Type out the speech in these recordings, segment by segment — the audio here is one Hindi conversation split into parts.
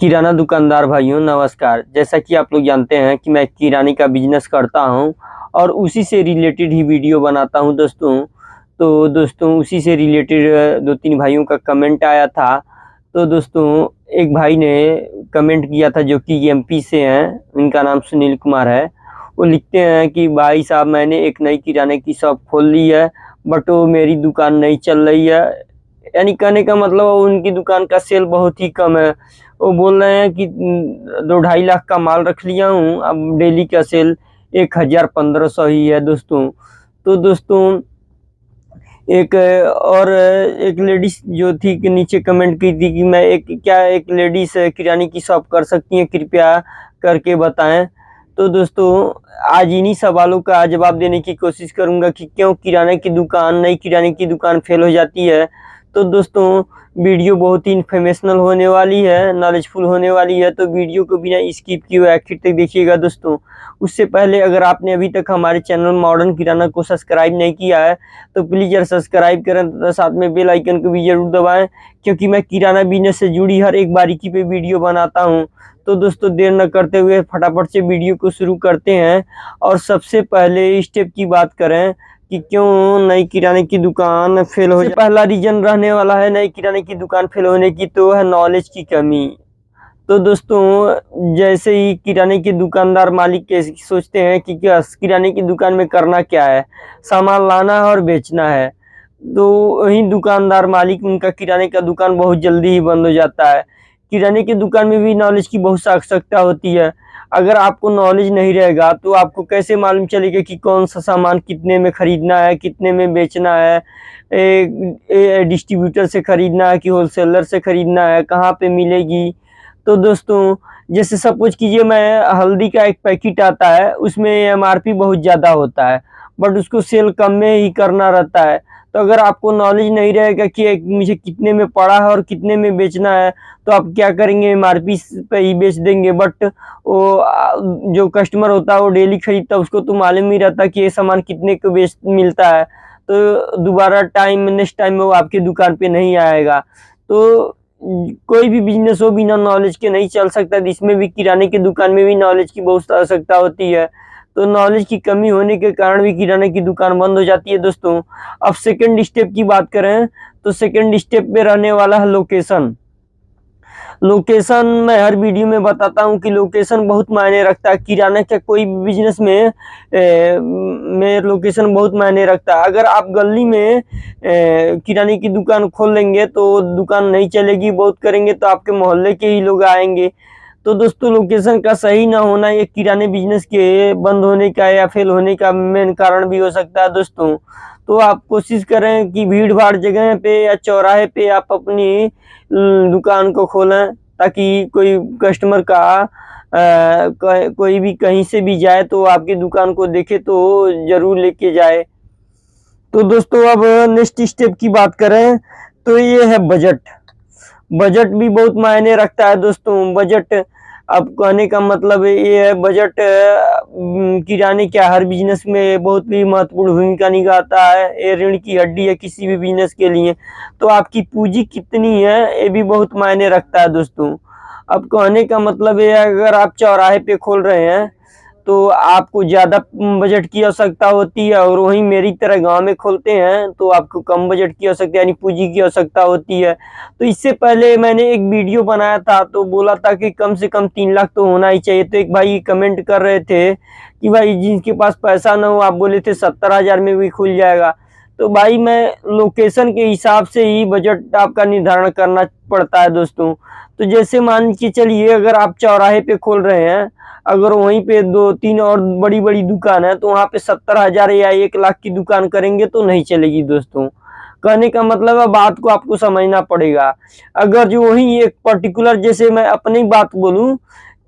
किराना दुकानदार भाइयों नमस्कार। जैसा कि आप लोग जानते हैं कि मैं किराने का बिजनेस करता हूं और उसी से रिलेटेड ही वीडियो बनाता हूं दोस्तों। तो दोस्तों उसी से रिलेटेड दो तीन भाइयों का कमेंट आया था। तो दोस्तों एक भाई ने कमेंट किया था जो कि एमपी से हैं, उनका नाम सुनील कुमार है। वो लिखते हैं कि भाई साहब मैंने एक नई किराने की शॉप खोल ली है बट वो मेरी दुकान नहीं चल रही है। यानी कहने का मतलब उनकी दुकान का सेल बहुत ही कम है। वो बोल रहे हैं कि 2-2.5 लाख का माल रख लिया हूँ, अब डेली का सेल 1000-1500 ही है दोस्तों। तो दोस्तों एक लेडीज जो थी कि नीचे कमेंट की थी कि मैं एक लेडीज किराने की शॉप कर सकती हैं, कृपया करके बताएं। तो दोस्तों आज इन्हीं सवालों का जवाब देने की कोशिश करूंगा कि क्यों नई किराने की दुकान फेल हो जाती है। तो दोस्तों वीडियो बहुत ही इन्फॉर्मेशनल होने वाली है, नॉलेजफुल होने वाली है, तो वीडियो को बिना स्किप किए हुए आखिर तक देखिएगा दोस्तों। उससे पहले अगर आपने अभी तक हमारे चैनल मॉडर्न किराना को सब्सक्राइब नहीं किया है तो प्लीज़ यार सब्सक्राइब करें तथा साथ में बेल आइकन को भी जरूर दबाएं, क्योंकि मैं किराना बिजनेस से जुड़ी हर एक बारीकी पे वीडियो बनाता हूं। तो दोस्तों देर न करते हुए फटाफट से वीडियो को शुरू करते हैं। और सबसे पहले स्टेप की बात करें कि क्यों नई किराने की दुकान फेल हो जाए। पहला रीजन रहने वाला है नई किराने की दुकान फेल होने की, तो है नॉलेज की कमी। तो दोस्तों जैसे ही किराने के दुकानदार मालिक के सोचते हैं कि क्या किराने की दुकान में करना क्या है, सामान लाना है और बेचना है, तो वही दुकानदार मालिक उनका किराने का दुकान बहुत जल्दी ही बंद हो जाता है। किराने की दुकान में भी नॉलेज की बहुत आवश्यकता होती है। अगर आपको नॉलेज नहीं रहेगा तो आपको कैसे मालूम चलेगा कि कौन सा सामान कितने में खरीदना है, कितने में बेचना है, डिस्ट्रीब्यूटर से खरीदना है कि होलसेलर से खरीदना है, कहाँ पे मिलेगी। तो दोस्तों जैसे सपोज कीजिए मैं हल्दी का एक पैकेट आता है, उसमें एमआरपी बहुत ज़्यादा होता है बट उसको सेल कम में ही करना रहता है। तो अगर आपको नॉलेज नहीं रहेगा कि मुझे कितने में पड़ा है और कितने में बेचना है, तो आप क्या करेंगे, एमआरपी पे ही बेच देंगे। बट वो जो कस्टमर होता है वो डेली खरीदता है, उसको तो मालूम ही रहता कि ये सामान कितने को मिलता है, तो दोबारा नेक्स्ट टाइम वो आपकी दुकान पे नहीं आएगा। तो कोई भी बिजनेस हो बिना नॉलेज के नहीं चल सकता, इसमें भी किराने की दुकान में भी नॉलेज की बहुत आवश्यकता होती है। तो नॉलेज की कमी होने के कारण भी किराने की दुकान बंद हो जाती है दोस्तों। अब सेकंड स्टेप की बात करें तो सेकंड स्टेप पे रहने वाला है लोकेशन। लोकेशन मैं हर वीडियो में बताता हूं कि लोकेशन बहुत मायने रखता है। किराना का कोई भी बिजनेस में लोकेशन बहुत मायने रखता है। अगर आप गली में किराने की दुकान खोल लेंगे तो दुकान नहीं चलेगी, बहुत करेंगे तो आपके मोहल्ले के ही लोग आएंगे। तो दोस्तों लोकेशन का सही ना होना एक किराने बिजनेस के बंद होने का या फेल होने का मेन कारण भी हो सकता है दोस्तों। तो आप कोशिश करें कि भीड़ भाड़ जगह पे या चौराहे पे आप अपनी दुकान को खोलें, ताकि कोई कस्टमर कोई भी कहीं से भी जाए तो आपकी दुकान को देखे तो जरूर लेके जाए। तो दोस्तों अब नेक्स्ट स्टेप की बात करें तो ये है बजट। बजट भी बहुत मायने रखता है दोस्तों। बजट अब कहने का मतलब ये है, बजट किराने क्या हर बिजनेस में बहुत ही महत्वपूर्ण भूमिका निभाता है। ये रीढ़ की हड्डी है किसी भी बिजनेस के लिए। तो आपकी पूंजी कितनी है ये भी बहुत मायने रखता है दोस्तों। अब कहने का मतलब ये है, अगर आप चौराहे पे खोल रहे हैं तो आपको ज़्यादा बजट की आवश्यकता होती है, और वहीं मेरी तरह गांव में खोलते हैं तो आपको कम बजट की आवश्यकता यानी पूंजी की आवश्यकता होती है। तो इससे पहले मैंने एक वीडियो बनाया था तो बोला था कि कम से कम 3 लाख तो होना ही चाहिए। तो एक भाई कमेंट कर रहे थे कि भाई जिनके पास पैसा ना हो, आप बोले थे 70,000 में भी खुल जाएगा। तो भाई मैं लोकेशन के हिसाब से ही बजट आपका निर्धारण करना पड़ता है दोस्तों। तो जैसे मान के चलिए अगर आप चौराहे पे खोल रहे हैं, अगर वहीं पे 2-3 और बड़ी बड़ी दुकान है तो वहाँ पे 70,000 या 1 लाख की दुकान करेंगे तो नहीं चलेगी दोस्तों। कहने का मतलब है बात को आपको समझना पड़ेगा। अगर जो वही एक पर्टिकुलर, जैसे मैं अपनी बात बोलूं,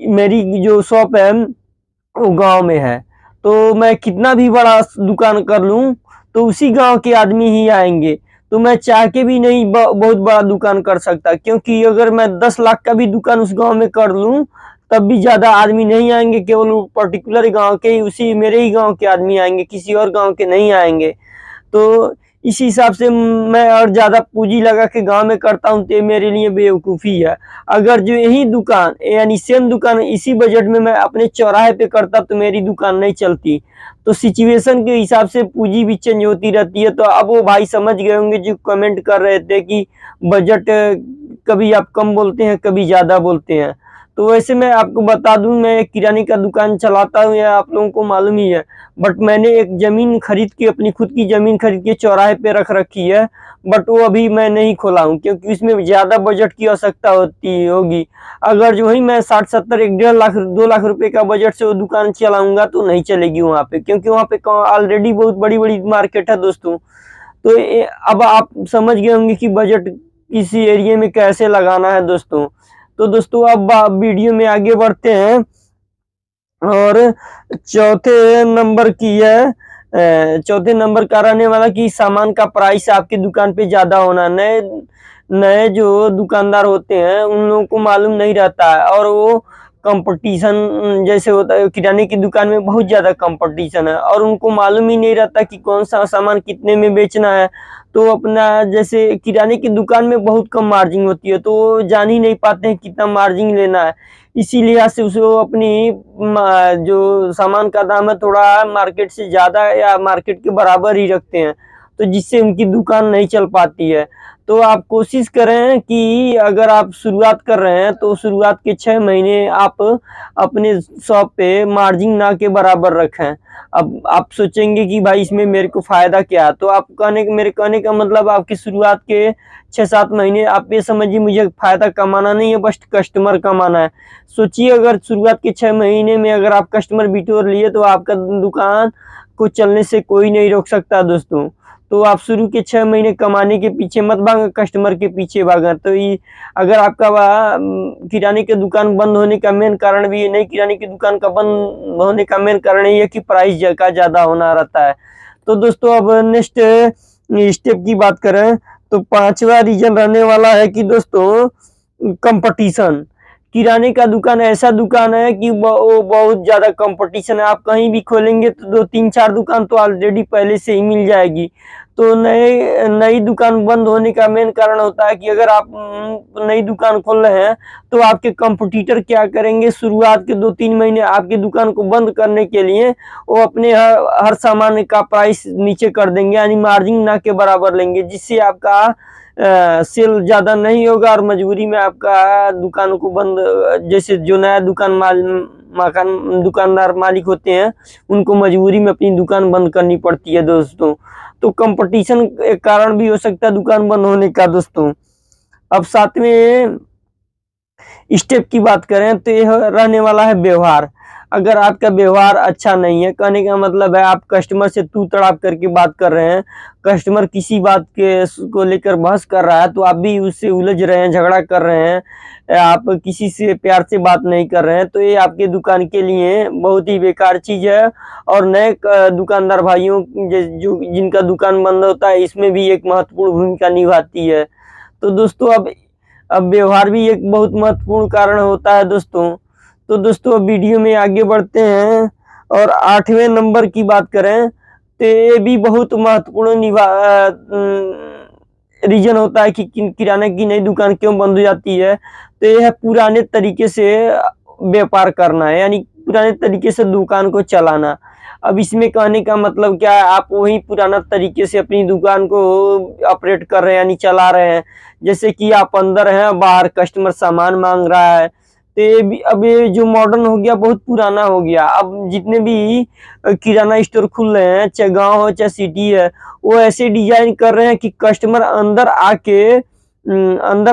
मेरी जो शॉप है वो गांव में है, तो मैं कितना भी बड़ा दुकान कर लूं तो उसी गांव के आदमी ही आएंगे। तो मैं चाह के भी नहीं बहुत बड़ा दुकान कर सकता, क्योंकि अगर मैं 10 लाख का भी दुकान उस गांव में कर लूं तब भी ज्यादा आदमी नहीं आएंगे, केवल पर्टिकुलर गांव के ही, उसी मेरे ही गांव के आदमी आएंगे, किसी और गांव के नहीं आएंगे। तो इसी हिसाब से मैं और ज़्यादा पूंजी लगा के गांव में करता हूँ, तो मेरे लिए बेवकूफ़ी है। अगर जो यही दुकान यानी सेम दुकान इसी बजट में मैं अपने चौराहे पे करता तो मेरी दुकान नहीं चलती। तो सिचुएशन के हिसाब से पूंजी भी चेंज होती रहती है। तो अब वो भाई समझ गए होंगे जो कमेंट कर रहे थे कि बजट कभी आप कम बोलते हैं, कभी ज़्यादा बोलते हैं। तो वैसे मैं आपको बता दूं, मैं किराने का दुकान चलाता हूं, या आप लोगों को मालूम ही है। बट मैंने एक ज़मीन खरीद के, अपनी खुद की ज़मीन खरीद के चौराहे पे रख रखी है। बट वो अभी मैं नहीं खोला हूँ, क्योंकि इसमें ज़्यादा बजट की आवश्यकता होती होगी। अगर जो ही मैं 60-70 एक 1.5 लाख 2 लाख रुपए का बजट से वो दुकान चलाऊंगा तो नहीं चलेगी वहाँ पे, क्योंकि वहाँ पे ऑलरेडी बहुत बड़ी बड़ी मार्केट है दोस्तों। तो अब आप समझ गए होंगे कि बजट किसी एरिया में कैसे लगाना है दोस्तों। तो दोस्तों अब वीडियो में आगे बढ़ते हैं, और चौथे नंबर की है चौथे नंबर का रहने वाला कि सामान का प्राइस आपकी दुकान पे ज़्यादा होना। नए नए जो दुकानदार होते हैं उन लोगों को मालूम नहीं रहता है, और वो कंपटीशन जैसे होता है, किराने की दुकान में बहुत ज़्यादा कंपटीशन है और उनको मालूम ही नहीं रहता कि कौन सा सामान कितने में बेचना है। तो अपना जैसे किराने की दुकान में बहुत कम मार्जिन होती है, तो वो जान ही नहीं पाते हैं कितना मार्जिन लेना है। इसी लिहाज से उसे वो अपनी जो सामान का दाम है थोड़ा मार्केट से ज़्यादा या मार्केट के बराबर ही रखते हैं, तो जिससे उनकी दुकान नहीं चल पाती है। तो आप कोशिश करें कि अगर आप शुरुआत कर रहे हैं तो शुरुआत के 6 महीने आप अपने शॉप पे मार्जिन ना के बराबर रखें। अब आप सोचेंगे कि भाई इसमें मेरे को फ़ायदा क्या है, तो आप मेरे कहने का मतलब आपकी शुरुआत के 6-7 महीने आप ये समझिए मुझे फ़ायदा कमाना नहीं है, बस कस्टमर कमाना है। सोचिए अगर शुरुआत के 6 महीने में अगर आप कस्टमर बिटोर लिए तो आपका दुकान को चलने से कोई नहीं रोक सकता दोस्तों। तो आप शुरू के 6 महीने कमाने के पीछे मत भागें, कस्टमर के पीछे भागें। तो ये अगर आपका किराने की दुकान बंद होने का मेन कारण भी, नहीं किराने की दुकान का बंद होने का मेन कारण ये है कि प्राइस का ज़्यादा होना रहता है। तो दोस्तों अब नेक्स्ट स्टेप की बात करें तो 5वां रीजन रहने वाला है कि दोस्तों कंपटीशन। किराने का दुकान ऐसा दुकान है कि वो बहुत ज़्यादा कंपटीशन है। आप कहीं भी खोलेंगे तो 2-3-4 दुकान तो ऑलरेडी पहले से ही मिल जाएगी। तो नई दुकान बंद होने का मेन कारण होता है कि अगर आप नई दुकान खोल रहे हैं तो आपके कंपटीटर क्या करेंगे, शुरुआत के 2-3 महीने आपकी दुकान को बंद करने के लिए वो अपने हर सामान का प्राइस नीचे कर देंगे, यानी मार्जिन ना के बराबर लेंगे, जिससे आपका सेल ज़्यादा नहीं होगा और मजबूरी में आपका दुकान को बंद, जैसे जो नया दुकानदार मालिक होते हैं उनको मजबूरी में अपनी दुकान बंद करनी पड़ती है दोस्तों। तो कंपटीशन एक कारण भी हो सकता है दुकान बंद होने का दोस्तों। अब 7वें स्टेप की बात करें तो यह रहने वाला है व्यवहार। अगर आपका व्यवहार अच्छा नहीं है, कहने का मतलब है आप कस्टमर से तू तड़ाप करके बात कर रहे हैं, कस्टमर किसी बात के को लेकर बहस कर रहा है तो आप भी उससे उलझ रहे हैं, झगड़ा कर रहे हैं, आप किसी से प्यार से बात नहीं कर रहे हैं, तो ये आपके दुकान के लिए बहुत ही बेकार चीज़ है। और नए दुकानदार भाइयों जो जिनका दुकान बंद होता है इसमें भी एक महत्वपूर्ण भूमिका निभाती है। तो दोस्तों अब व्यवहार भी एक बहुत महत्वपूर्ण कारण होता है दोस्तों। तो दोस्तों अब वीडियो में आगे बढ़ते हैं, और 8वें नंबर की बात करें तो ये भी बहुत महत्वपूर्ण रीजन होता है कि किराने की नई दुकान क्यों बंद हो जाती है। तो यह पुराने तरीके से व्यापार करना है, यानी पुराने तरीके से दुकान को चलाना। अब इसमें कहने का मतलब क्या है, आप वही पुराना तरीके से अपनी दुकान को ऑपरेट कर रहे हैं, यानी चला रहे हैं। जैसे कि आप अंदर हैं, बाहर कस्टमर सामान मांग रहा है, तो ये भी अब ये जो मॉडर्न हो गया बहुत पुराना हो गया। अब जितने भी किराना स्टोर खुल रहे हैं, चाहे गांव हो चाहे सिटी है, वो ऐसे डिजाइन कर रहे हैं कि कस्टमर अंदर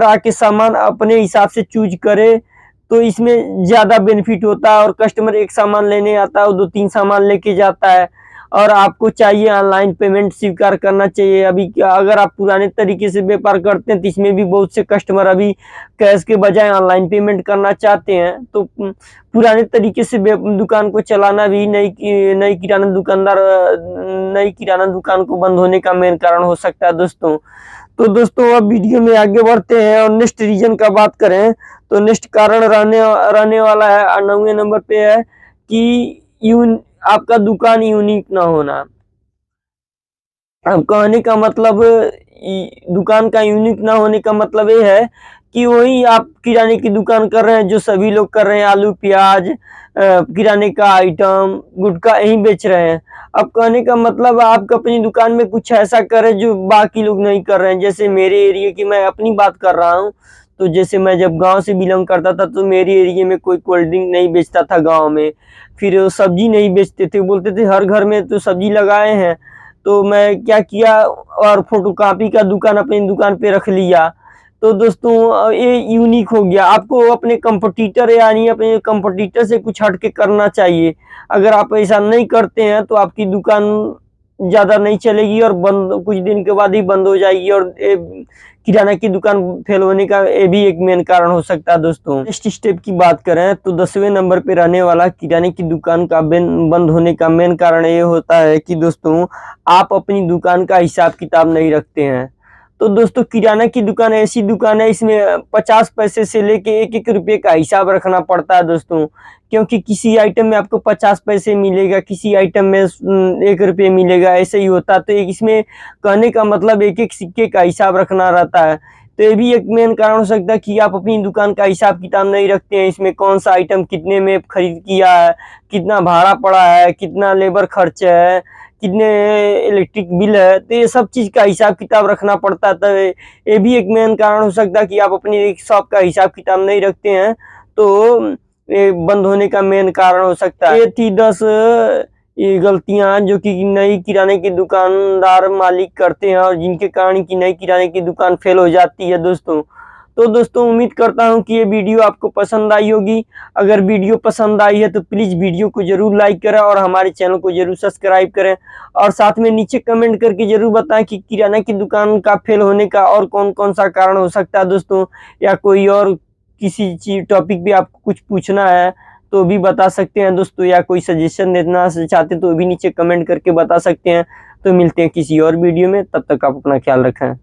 आके सामान अपने हिसाब से चूज करे। तो इसमें ज़्यादा बेनिफिट होता है, और कस्टमर एक सामान लेने आता है वो 2-3 सामान लेके जाता है। और आपको चाहिए ऑनलाइन पेमेंट स्वीकार करना चाहिए। अभी अगर आप पुराने तरीके से व्यापार करते हैं तो इसमें भी बहुत से कस्टमर अभी कैश के बजाय ऑनलाइन पेमेंट करना चाहते हैं। तो पुराने तरीके से दुकान को चलाना भी नई किराना दुकान को बंद होने का मेन कारण हो सकता है दोस्तों। तो दोस्तों अब वीडियो में आगे बढ़ते हैं, और नेक्स्ट रीजन का बात करें तो नेक्स्ट कारण रहने वाला है 9वें नंबर पे है कि आपका दुकान यूनिक ना होना। अब कहने का मतलब दुकान का यूनिक ना होने का मतलब ये है कि वही आप किराने की दुकान कर रहे हैं जो सभी लोग कर रहे हैं, आलू प्याज किराने का आइटम गुटखा यही बेच रहे हैं। अब कहने का मतलब आप अपनी दुकान में कुछ ऐसा करें जो बाकी लोग नहीं कर रहे हैं। जैसे मेरे एरिया की मैं अपनी बात कर रहा हूँ, तो जैसे मैं जब गांव से बिलोंग करता था तो मेरे एरिया में कोई कोल्ड ड्रिंक नहीं बेचता था गांव में। फिर सब्जी नहीं बेचते थे, बोलते थे हर घर में तो सब्जी लगाए हैं। तो मैं क्या किया और फोटोकॉपी का दुकान अपनी दुकान पे रख लिया। तो दोस्तों ये यूनिक हो गया। आपको अपने कंपटीटर यानी अपने कंपटीटर से कुछ हट के करना चाहिए। अगर आप ऐसा नहीं करते हैं तो आपकी दुकान ज़्यादा नहीं चलेगी और बंद कुछ दिन के बाद ही बंद हो जाएगी, और किराना की दुकान फेल होने का ये भी एक मेन कारण हो सकता है। दोस्तों नेक्स्ट स्टेप की बात करें तो 10वें नंबर पे रहने वाला किराने की दुकान का बंद होने का मेन कारण ये होता है कि दोस्तों आप अपनी दुकान का हिसाब किताब नहीं रखते हैं। तो दोस्तों किराना की दुकान ऐसी दुकान है, इसमें 50 पैसे से लेके 1-1 रुपये का हिसाब रखना पड़ता है दोस्तों। क्योंकि किसी आइटम में आपको 50 पैसे मिलेगा, किसी आइटम में 1 रुपये मिलेगा, ऐसे ही होता है। तो इसमें कहने का मतलब एक एक सिक्के का हिसाब रखना रहता है। तो ये भी एक मेन कारण हो सकता है कि आप अपनी दुकान का हिसाब किताब नहीं रखते हैं। इसमें कौन सा आइटम कितने में खरीद किया है, कितना भाड़ा पड़ा है, कितना लेबर खर्च है, कितने इलेक्ट्रिक बिल है, तो ये सब चीज़ का हिसाब किताब रखना पड़ता है। तो ये भी एक मेन कारण हो सकता है कि आप अपनी एक शॉप का हिसाब किताब नहीं रखते हैं, तो ये बंद होने का मेन कारण हो सकता है। ये थी 10 ये गलतियां जो कि नई किराने की दुकानदार मालिक करते हैं और जिनके कारण की नई किराने की दुकान फेल हो जाती है दोस्तों। तो दोस्तों उम्मीद करता हूं कि ये वीडियो आपको पसंद आई होगी। अगर वीडियो पसंद आई है तो प्लीज़ वीडियो को जरूर लाइक करें और हमारे चैनल को जरूर सब्सक्राइब करें, और साथ में नीचे कमेंट करके जरूर बताएं कि किराना की दुकान का फेल होने का और कौन कौन सा कारण हो सकता है दोस्तों, या कोई और किसी चीज टॉपिक भी आपको कुछ पूछना है तो भी बता सकते हैं दोस्तों, या कोई सजेशन देना चाहते तो भी नीचे कमेंट करके बता सकते हैं। तो मिलते हैं किसी और वीडियो में, तब तक आप अपना ख्याल रखें।